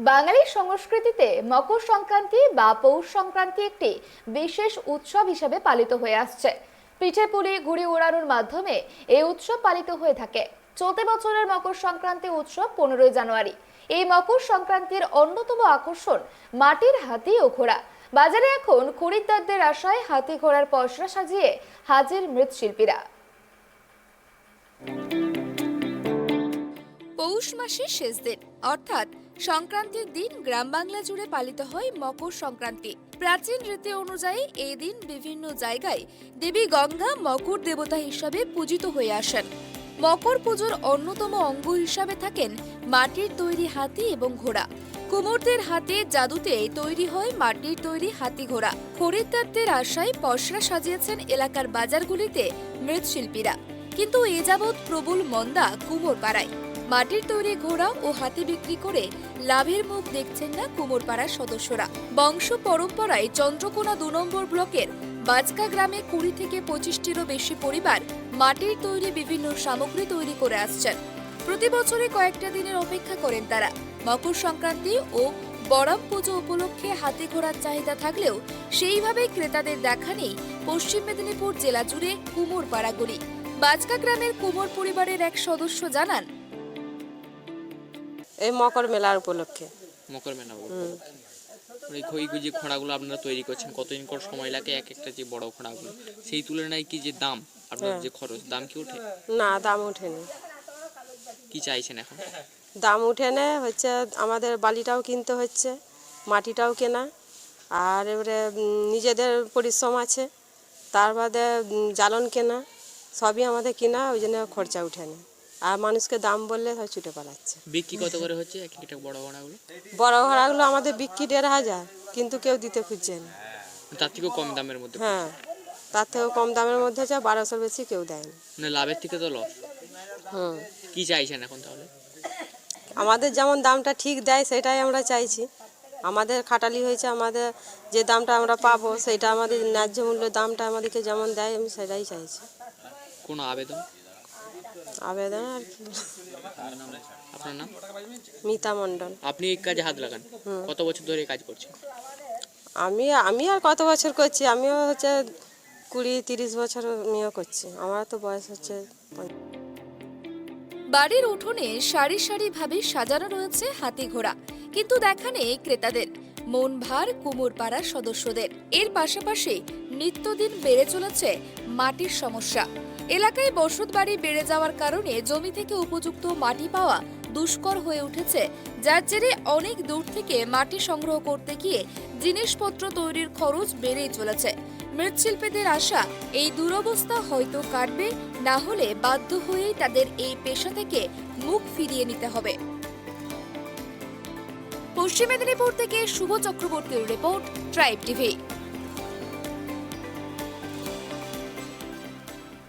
বাঙালির সংস্কৃতিতে মকর সংক্রান্তি বা পৌষ সংক্রান্তি একটি বিশেষ উৎসব হিসেবে পালিত হয়ে আসছে। পিঠে পুলি ঘুড়ি ওড়ানোর মাধ্যমে এই উৎসব পালিত হয়ে থাকে। চলতি বছরের মকর সংক্রান্তি উৎসব 15 জানুয়ারি। এই মকর সংক্রান্তির অন্যতম আকর্ষণ মাটির হাতি ও ঘোড়া। বাজারে এখন খরিদ্দারদের আশায় হাতি ঘোড়ার পসরা সাজিয়ে হাজির মৃৎশিল্পীরা। পৌষ মাসের শেষ দিন অর্থাৎ সংক্রান্তির দিন গ্রাম বাংলা জুড়ে পালিত হয় মকর সংক্রান্তি। প্রাচীন রীতি অনুযায়ী এই দিন বিভিন্ন জায়গায় দেবী গঙ্গা মকর দেবতা হিসাবে পূজিত হয়ে আসেন। মকর পুজোর অন্যতম অঙ্গ হিসাবে থাকেন মাটির তৈরি হাতি এবং ঘোড়া। কুমোরদের হাতে জাদুতে তৈরি হয় মাটির তৈরি হাতি ঘোড়া। খরিদ্দারদের আশায় পসরা সাজিয়েছেন এলাকার বাজারগুলিতে মৃৎশিল্পীরা। কিন্তু এ যাবৎ প্রবল মন্দা কুমোর পাড়ায়। মাটির তৈরি ঘোড়া ও হাতি বিক্রি করে লাভের মুখ দেখছেন না কুমোরপাড়ার সদস্যরা। বংশ পরম্পরায় চন্দ্রকোনা 2 নম্বর ব্লকের বাজকা গ্রামে 20 থেকে 25টিরও বেশি পরিবার মাটির তৈরি বিভিন্ন সামগ্রী তৈরি করে আসছেন। প্রতি বছরে কয়েকটা দিনের অপেক্ষা করেন তারা। মকর সংক্রান্তি ও বড়াম পুজো উপলক্ষে হাতি ঘোড়ার চাহিদা থাকলেও সেইভাবে ক্রেতাদের দেখা নেই পশ্চিম মেদিনীপুর জেলা জুড়ে কুমোরপাড়াগুলি। বাজকা গ্রামের কুমোর পরিবারের এক সদস্য জানান, এই মকর মেলার উপলক্ষে। মকর মেলা ওই যে খোঁড়াগুলো আপনারা তৈরি করছেন, কতদিন করে সময় লাগে এক একটা যে বড় খোঁড়াগুলো, সেই তুলনায় কি যে দাম আপনার যে খরচ, দাম কি ওঠে? না, দাম ওঠেনি। কি চাইছেন এখন? দাম উঠেনে হচ্ছে আমাদের বালিটাও কিনতে হচ্ছে, মাটিটাও কেনা, আর এবারে নিজেদের পরিশ্রম আছে, তার বাদে জ্বালন কেনা, সবই আমাদের কেনা, ওই জন্য খরচা উঠেনি। আর মানুষকে দাম বললে সব ছুটে পালাচ্ছে। বিক্রি কত করে হচ্ছে এক একটা বড় ঘোড়াগুলো? বড় ঘোড়াগুলো আমাদের বিক্রি 1500, কিন্তু কেউ দিতে খুঁজছে না। তার থেকেও কম দামের মধ্যে? হ্যাঁ, তার থেকেও কম দামের মধ্যে হচ্ছে, 1200 বেশি কেউ দেয়নি। মানে লাভের থেকে তো লস। কি চাইছেন এখন তাহলে? আমাদের যেমন দামটা ঠিক দেয় সেটাই আমরা চাইছি। আমাদের খাটালি হয়েছে, আমাদের যে দামটা আমরা পাবো সেটা আমাদের ন্যায্য মূল্য দামটা আমাদেরকে যেমন দেয় আমি সেটাই চাইছি। কোনো আবেদন? আবেদন আর কি। আপনার নাম? মিতা মণ্ডল। আপনি এই কাজে হাত লাগান, কত বছর ধরে কাজ করছেন? আমি আর কত বছর করছি, আমিও হচ্ছে 20-30 বছর আমিও করছি। আমার তো বয়স হচ্ছে। বাড়ির উঠোনে সারি সারি ভাবে সাজানো রয়েছে হাতি ঘোড়া, কিন্তু দেখা নেই ক্রেতাদের। মন ভার কুমোরপাড়ার সদস্যদের। এর পাশাপাশি নিত্যদিন বেড়ে চলেছে মাটির সমস্যা। এলাকায় বসত বাড়ি বেড়ে যাওয়ার কারণে জমি থেকে উপযুক্ত মাটি পাওয়া দুষ্কর হয়ে উঠেছে, যার জেরে অনেক দূর থেকে মাটি সংগ্রহ করতে গিয়ে জিনিসপত্র তৈরির খরচ বেড়েই চলেছে। মৃৎশিল্পীদের আশা এই দুরবস্থা হয়তো কাটবে, না হলে বাধ্য হয়েই তাদের এই পেশা থেকে মুখ ফিরিয়ে নিতে হবে। পশ্চিম মেদিনীপুর থেকে শুভ চক্রবর্তীর রিপোর্ট, ট্রাইব টিভি।